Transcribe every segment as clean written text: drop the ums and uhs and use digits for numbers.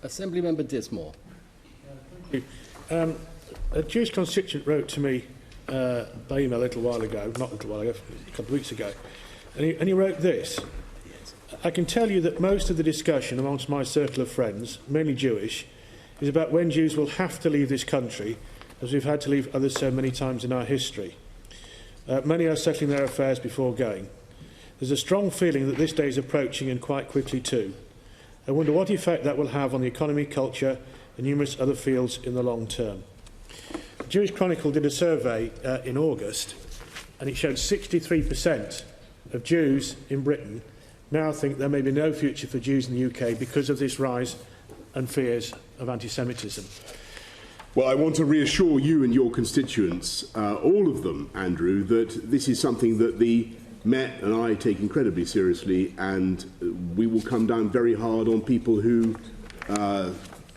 Assembly Member Dismore. Thank you. A Jewish constituent wrote to me by email a little while ago, not a little while ago, a couple of weeks ago, and he wrote this: I can tell you that most of the discussion amongst my circle of friends, mainly Jewish, is about when Jews will have to leave this country, as we've had to leave others so many times in our history. Many are settling their affairs before going. There's a strong feeling that this day is approaching, and quite quickly too. I wonder what effect that will have on the economy, culture and numerous other fields in the long term. The Jewish Chronicle did a survey in August, and it showed 63% of Jews in Britain now think there may be no future for Jews in the UK because of this rise and fears of anti-Semitism. Well, I want to reassure you and your constituents, all of them, Andrew, that this is something that the Met and I take incredibly seriously, and we will come down very hard on people who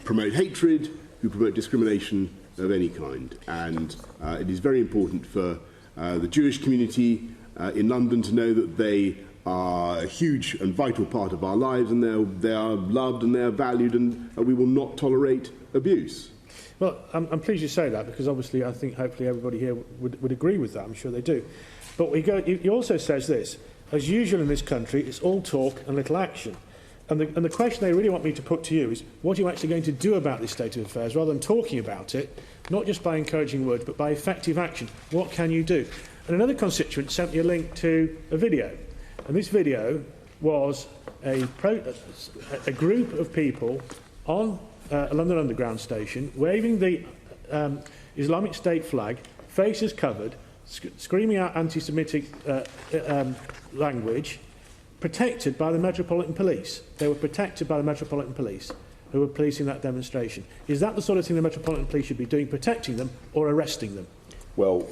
promote hatred, who promote discrimination of any kind. And it is very important for the Jewish community in London to know that they are a huge and vital part of our lives, and they are loved and they are valued, and we will not tolerate abuse. Well, I'm pleased you say that, because obviously I think hopefully everybody here would agree with that. I'm sure they do. But he also says this: as usual in this country, it's all talk and little action. And the question they really want me to put to you is, what are you actually going to do about this state of affairs, rather than talking about it, not just by encouraging words, but by effective action? What can you do? And another constituent sent me a link to a video. And this video was a group of people on a London Underground station waving the Islamic State flag, faces covered, screaming out anti-Semitic language, protected by the Metropolitan Police. They were protected by the Metropolitan Police, who were policing that demonstration. Is that the sort of thing the Metropolitan Police should be doing, protecting them or arresting them? Well,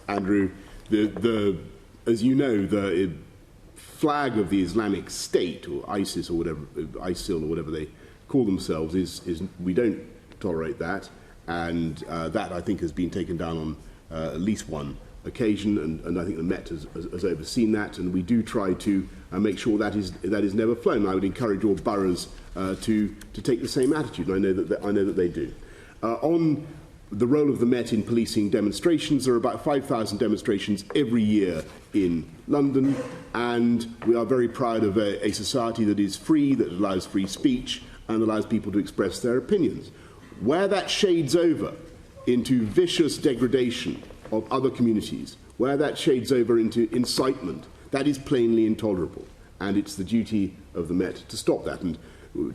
Andrew, as you know, the flag of the Islamic State, or ISIS, or whatever, ISIL, or whatever they call themselves, is we don't tolerate that, and that I think has been taken down on at least one occasion, and I think the Met has overseen that, and we do try to make sure that is never flown. I would encourage all boroughs to take the same attitude, and I know that they do. On the role of the Met in policing demonstrations, there are about 5,000 demonstrations every year in London, and we are very proud of a society that is free, that allows free speech, and allows people to express their opinions. Where that shades over into vicious degradation of other communities, where that shades over into incitement, that is plainly intolerable, and it's the duty of the Met to stop that. And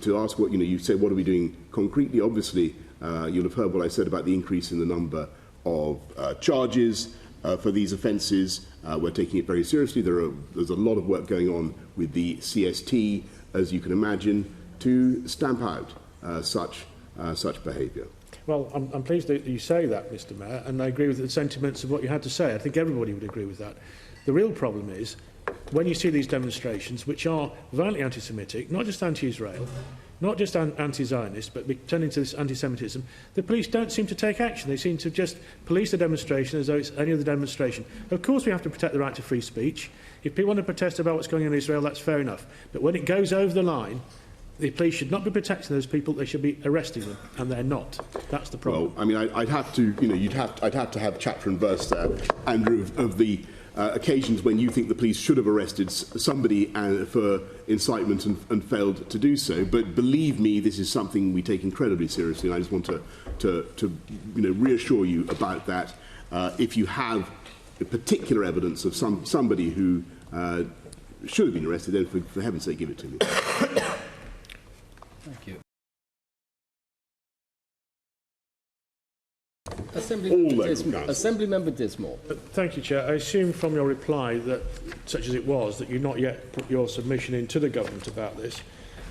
to ask what, you say, what are we doing concretely? Obviously, you'll have heard what I said about the increase in the number of charges for these offences. We're taking it very seriously. There's a lot of work going on with the CST, as you can imagine, to stamp out such behaviour. Well, I'm pleased that you say that, Mr Mayor, and I agree with the sentiments of what you had to say. I think everybody would agree with that. The real problem is, when you see these demonstrations, which are violently anti-Semitic, not just anti-Israel, not just anti-Zionist, but turning to this anti-Semitism, the police don't seem to take action. They seem to just police the demonstration as though it's any other demonstration. Of course we have to protect the right to free speech. If people want to protest about what's going on in Israel, that's fair enough. But when it goes over the line, the police should not be protecting those people, they should be arresting them, and they're not. That's the problem. Well, I mean, I'd have to, I'd have to have chapter and verse there, Andrew, of the occasions when you think the police should have arrested somebody for incitement and failed to do so. But believe me, this is something we take incredibly seriously, and I just want to reassure you about that. If you have particular evidence of somebody who should have been arrested, then for heaven's sake, give it to me. Thank you. Assembly Member Dismore. Thank you, Chair. I assume from your reply, that, such as it was, that you've not yet put your submission in to the government about this.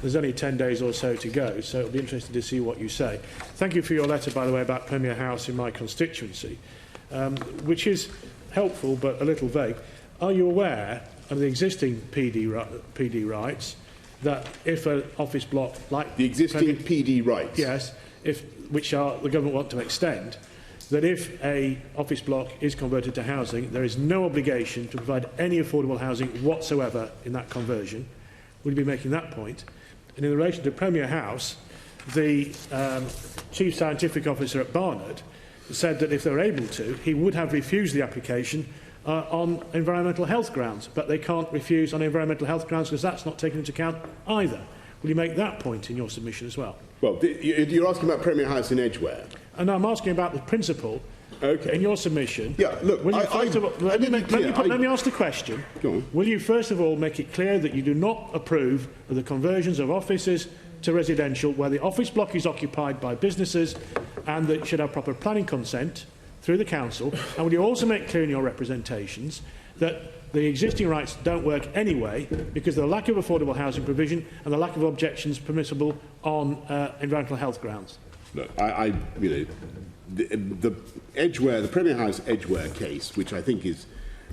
There's only 10 days or so to go, so it'll be interesting to see what you say. Thank you for your letter, by the way, about Premier House in my constituency, which is helpful but a little vague. Are you aware of the existing PD rights, that if an office block like the existing PD rights, yes, which the government want to extend, that if a office block is converted to housing, there is no obligation to provide any affordable housing whatsoever in that conversion? Would you be making that point? And in relation to Premier House, the Chief Scientific Officer at Barnet said that if they were able to, he would have refused the application on environmental health grounds, but they can't refuse on environmental health grounds because that's not taken into account either. Will you make that point in your submission as well? Well, you're asking about Premier House in Edgware. And I'm asking about the principle in your submission. Yeah, look, let me ask the question. Go on. Will you first of all make it clear that you do not approve of the conversions of offices to residential where the office block is occupied by businesses and that should have proper planning consent through the council? And will you also make clear in your representations that the existing rights don't work anyway because of the lack of affordable housing provision and the lack of objections permissible on environmental health grounds? Look, the Edgware, the Premier House Edgware case, which I think is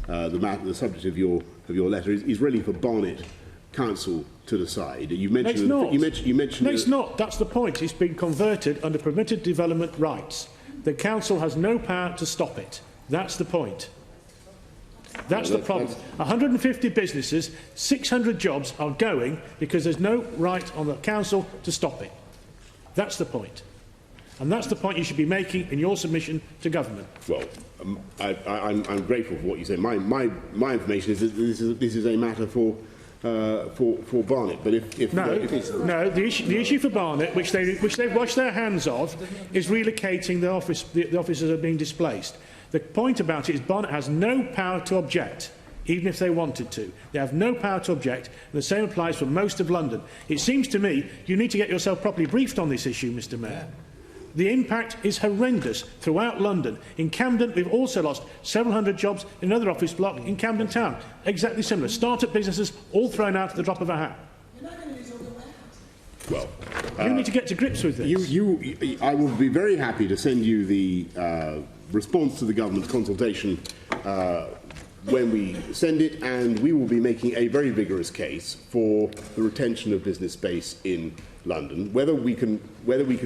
the subject of your letter, is really for Barnet Council to decide. You mentioned. No, it's not. You mentioned. No, it's not. That's the point. It's been converted under permitted development rights. The council has no power to stop it. That's the point. That's the problem. 150 businesses, 600 jobs are going because there's no right on the council to stop it. That's the point. And that's the point you should be making in your submission to government. Well, I'm grateful for what you say. My information is that this is a matter for Barnet. But the issue for Barnet, which they've washed their hands of, is relocating the office. The offices are being displaced. The point about it is Barnet has no power to object, even if they wanted to. They have no power to object, and the same applies for most of London. It seems to me you need to get yourself properly briefed on this issue, Mr Mayor. The impact is horrendous throughout London. In Camden, we've also lost several hundred jobs in another office block in Camden Town. Exactly similar. Start-up businesses all thrown out at the drop of a hat. Well, you need to get to grips with this. I will be very happy to send you the response to the government's consultation when we send it, and we will be making a very vigorous case for the retention of business space in London. Whether we can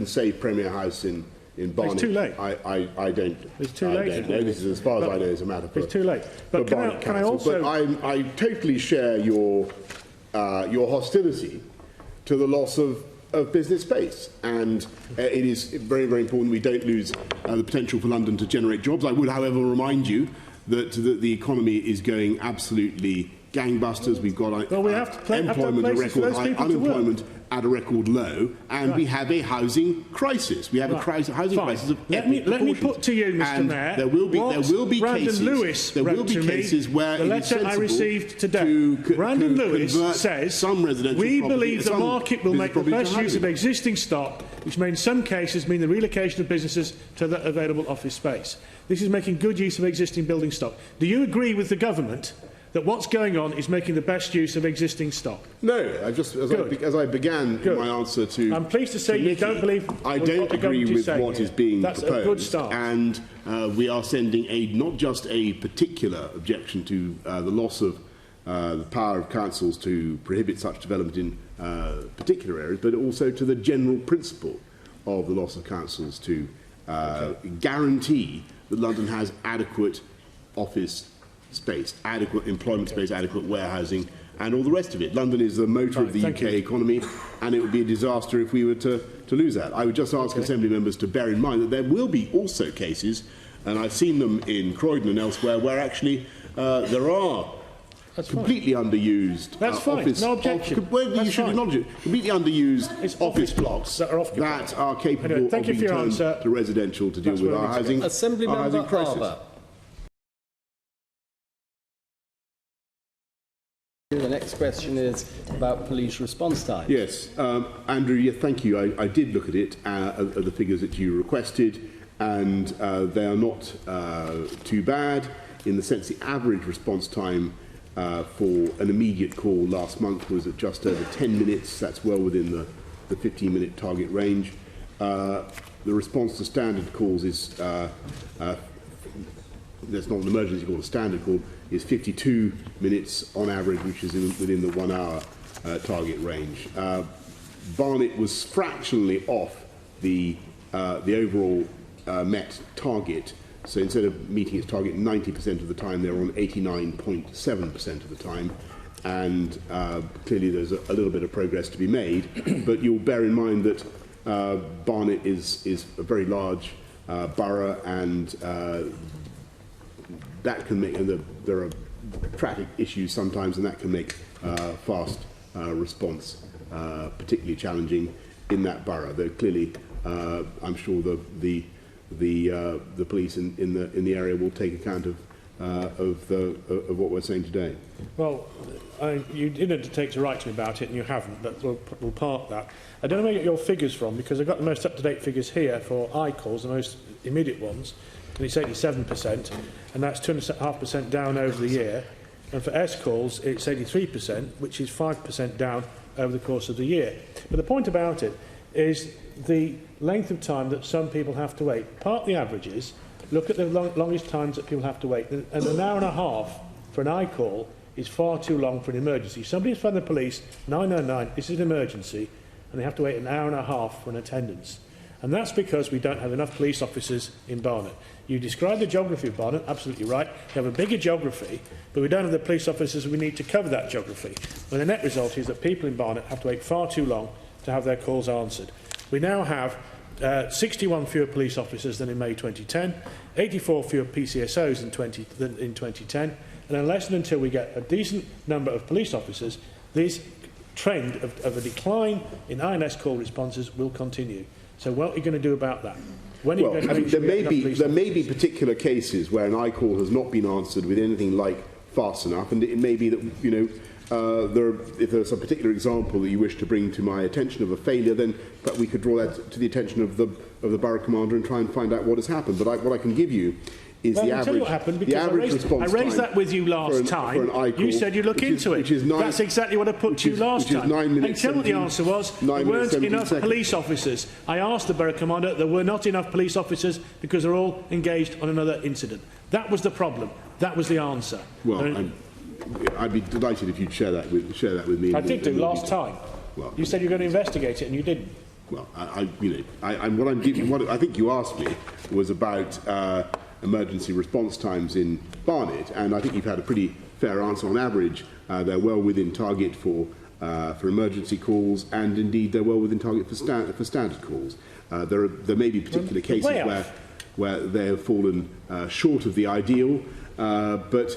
save Premier House in Barnet, it's too late. I don't. It's too late. I don't know. This is, as far as I know, is a matter for. It's too late. But can I also? But I totally share your hostility to the loss of business space, and it is very, very important we don't lose the potential for London to generate jobs. I would, however, remind you that the economy is going absolutely gangbusters. We've got employment at a record high, unemployment at a record low, and we have a housing crisis. We have a housing crisis of epic Let me put to you, Mr Mayor, there will be cases where the letter I received today. Brandon Lewis says we believe the market will make the best use of existing stock, which may in some cases mean the relocation of businesses to the available office space. This is making good use of existing building stock. Do you agree with the government that what's going on is making the best use of existing stock? No, as I began my answer to. I'm pleased to say Nicky, you don't believe. I don't agree with what is being proposed. That's a good start. And we are sending not just a particular objection to the loss of the power of councils to prohibit such development in particular areas, but also to the general principle of the loss of councils to guarantee that London has adequate office space, adequate employment space, adequate warehousing, and all the rest of it. London is the motor of the UK economy, and it would be a disaster if we were to lose that. I would just ask Assembly members to bear in mind that there will be also cases, and I've seen them in Croydon and elsewhere, where actually there are completely underused office. No objection. You should acknowledge it. Completely underused office blocks that are capable of being turned to residential to deal with our housing crisis. The next question is about police response time. Yes, Andrew, yeah, thank you. I did look at it, at the figures that you requested, and they are not too bad in the sense the average response time for an immediate call last month was at just over 10 minutes. That's well within the 15-minute target range. The response to standard calls is, that's not an emergency call, a standard call, is 52 minutes on average, which is within the 1 hour target range. Barnet was fractionally off the overall Met target. So instead of meeting its target 90% of the time, they're on 89.7% of the time. And clearly there's a little bit of progress to be made. But you'll bear in mind that Barnet is a very large borough, and that can make, and there are traffic issues sometimes, and that can make fast response particularly challenging in that borough. Though clearly, I'm sure the police in the area will take account of what we're saying today. Well, you did undertake to write to me about it, and you haven't, but we'll park that. I don't know where you get your figures from, because I've got the most up-to-date figures here for I-calls, the most immediate ones, and it's 87%, and that's 2.5% down over the year. And for S-calls, it's 83%, which is 5% down over the course of the year. But the point about it is the length of time that some people have to wait. Part the averages, look at the longest times that people have to wait, and an hour and a half for an I-call is far too long for an emergency. Somebody's phoned the police, 999, this is an emergency, and they have to wait an hour and a half for an attendance. And that's because we don't have enough police officers in Barnet. You describe the geography of Barnet, absolutely right. We have a bigger geography, but we don't have the police officers we need to cover that geography. And the net result is that people in Barnet have to wait far too long to have their calls answered. We now have 61 fewer police officers than in May 2010, 84 fewer PCSOs than in 2010, and unless and until we get a decent number of police officers, this trend of a decline in INS call responses will continue. So what are you going to do about that? When are you going to make sure there may be particular cases where an I-call has not been answered with anything like fast enough, and it may be that, you know, if there's a particular example that you wish to bring to my attention of a failure, then we could draw that to the attention of the borough commander and try and find out what has happened. But what I can give you is the average. Tell you what happened, because I raised that with you last time. You said you'd look into it. That's exactly what I put to you last time. And tell me what the answer was. There weren't enough police officers. I asked the borough commander, there were not enough police officers because they're all engaged on another incident. That was the problem. That was the answer. Well, I'd be delighted if you'd share that with me. I did do last time. Well, you said you were going to investigate it, and you didn't. Well, what I think you asked me was about emergency response times in Barnet, and I think you've had a pretty fair answer. On average, they're well within target for emergency calls, and indeed they're well within target for standard calls. There may be particular cases where they have fallen short of the ideal, but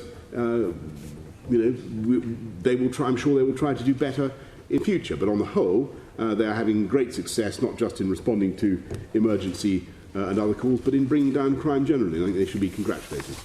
you know, they will try. I'm sure they will try to do better in future. But on the whole, they are having great success, not just in responding to emergency and other calls, but in bringing down crime generally. I think they should be congratulated.